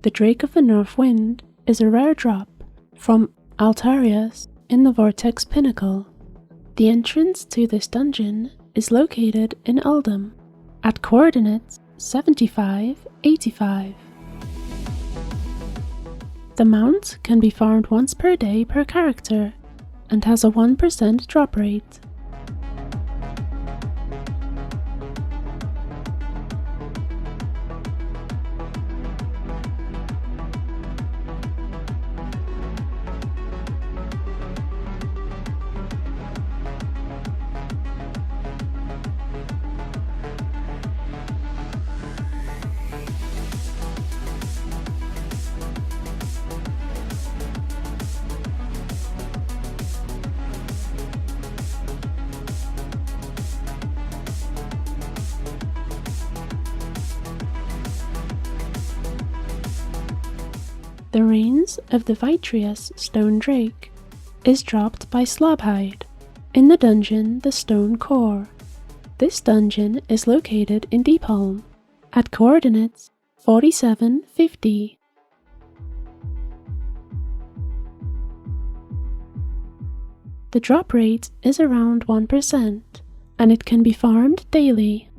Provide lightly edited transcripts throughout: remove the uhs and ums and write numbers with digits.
The Drake of the North Wind is a rare drop from Altarius in the Vortex Pinnacle. The entrance to this dungeon is located in Uldum at coordinates 75, 85. The mount can be farmed once per day per character and has a 1% drop rate. The Reins of the Vitreous Stone Drake is dropped by Slobhide in the dungeon The Stone Core. This dungeon is located in Deepholm at coordinates 47, 50. The drop rate is around 1% and it can be farmed daily.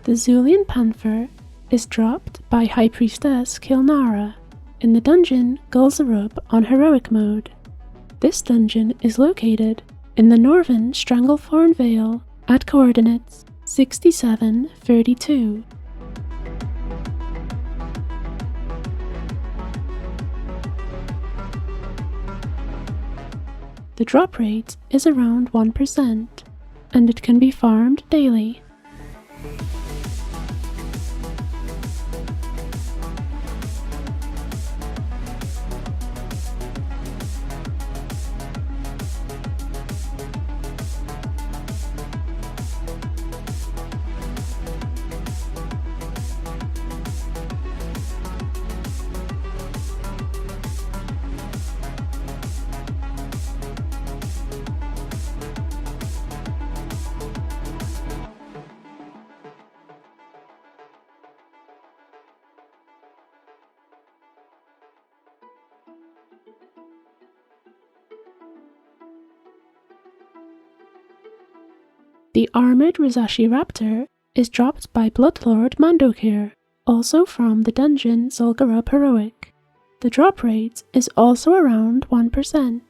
The Zulian Panther is dropped by High Priestess Kilnara in the dungeon Gulzarub on Heroic Mode. This dungeon is located in the Northern Stranglethorn Vale at coordinates 67, 32. The drop rate is around 1% and it can be farmed daily. The Armored Rizashi Raptor is dropped by Bloodlord Mandokir, also from the dungeon Zul'Gurub Heroic. The drop rate is also around 1%.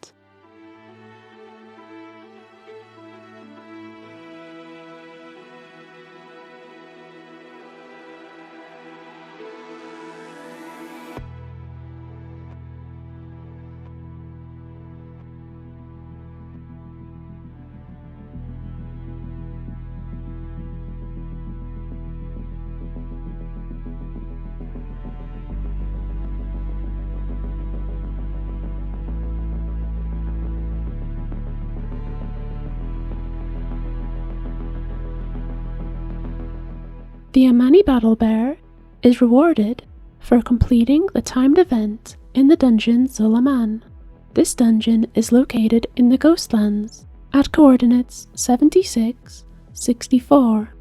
The Amani Battle Bear is rewarded for completing the timed event in the dungeon Zulaman. This dungeon is located in the Ghostlands at coordinates 76, 64.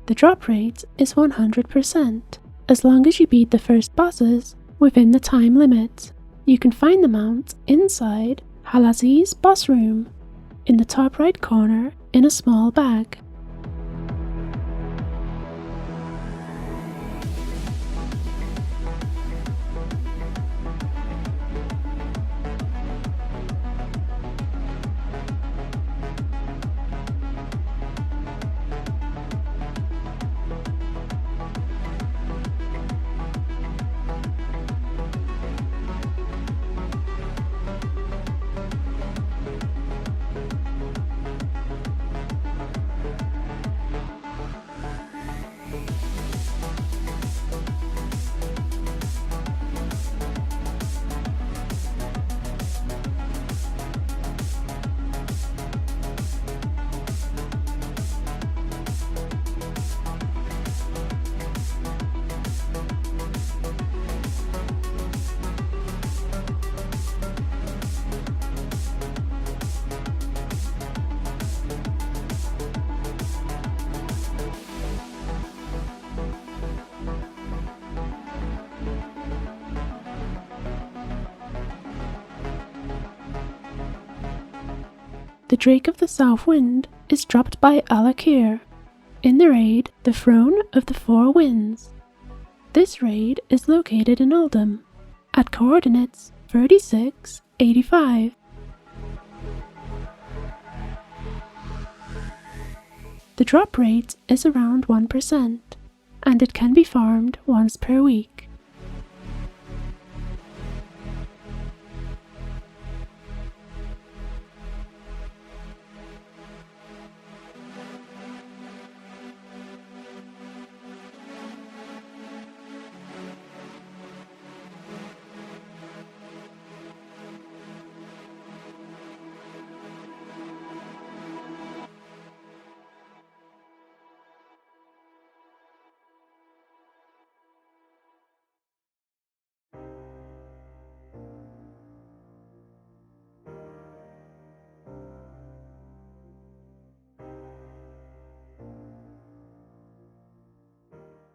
The drop rate is 100% as long as you beat the first bosses within the time limit. You can find the mount inside Halazi's boss room in the top right corner in a small bag. the Drake of the South Wind is dropped by Alakir in the raid The Throne of the Four Winds. This raid is located in Oldham at coordinates 3685. The drop rate is around 1%, and it can be farmed once per week.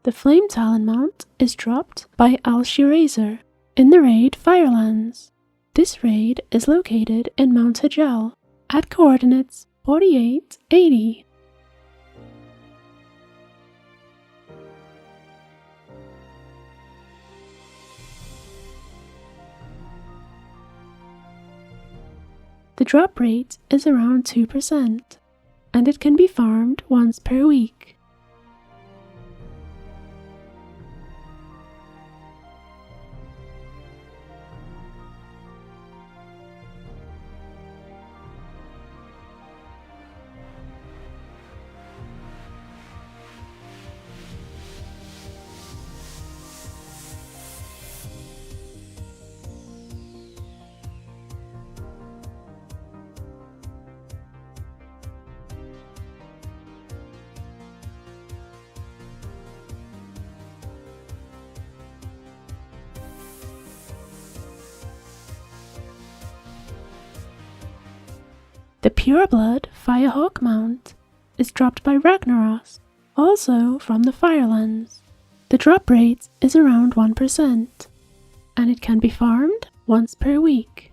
The Flame Talon mount is dropped by Al-Shirazer in the raid Firelands. This raid is located in Mount Hajal at coordinates 4880. The drop rate is around 2%, and it can be farmed once per week. The Pureblood Firehawk mount is dropped by Ragnaros, also from the Firelands. The drop rate is around 1%, and it can be farmed once per week.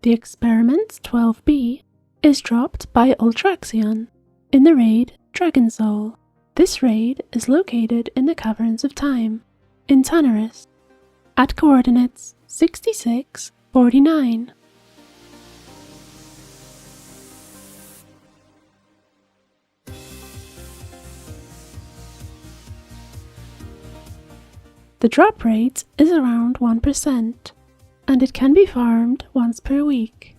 The Experiment 12B is dropped by Ultraxion in the raid Dragon Soul. This raid is located in the Caverns of Time in Tanarus at coordinates 6649. The drop rate is around 1%, and it can be farmed once per week.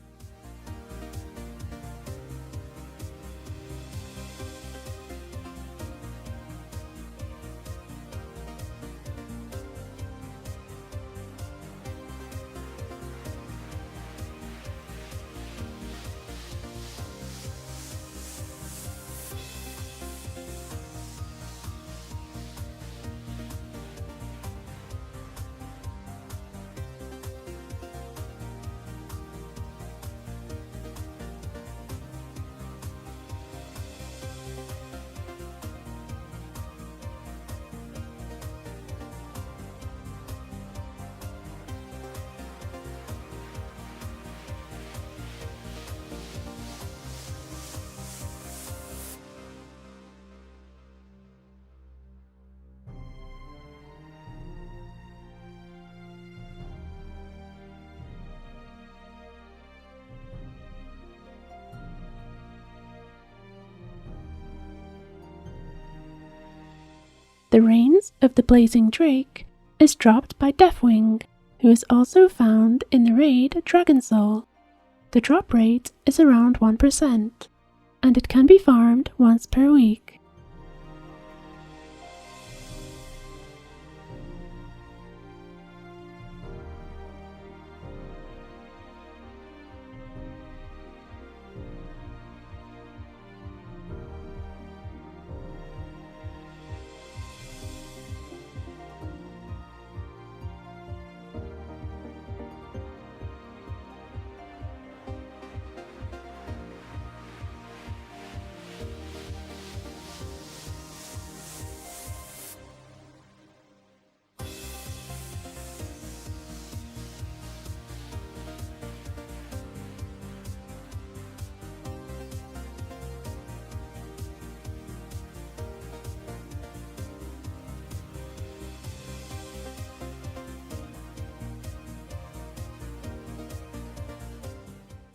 The Reigns of the Blazing Drake is dropped by Deathwing, who is also found in the raid Dragon Soul. The drop rate is around 1%, and it can be farmed once per week.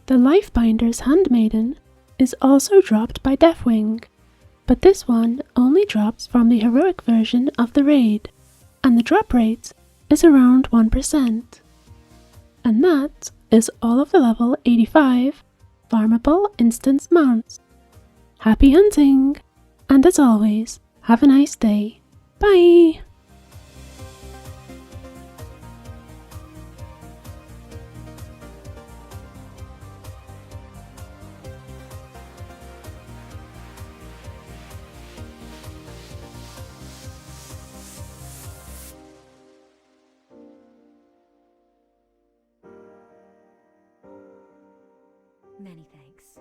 The Lifebinder's Handmaiden is also dropped by Deathwing, but this one only drops from the heroic version of the raid, and the drop rate is around 1%. And that is all of the level 85 farmable instance mounts. Happy hunting! And as always, have a nice day. Bye! Many thanks.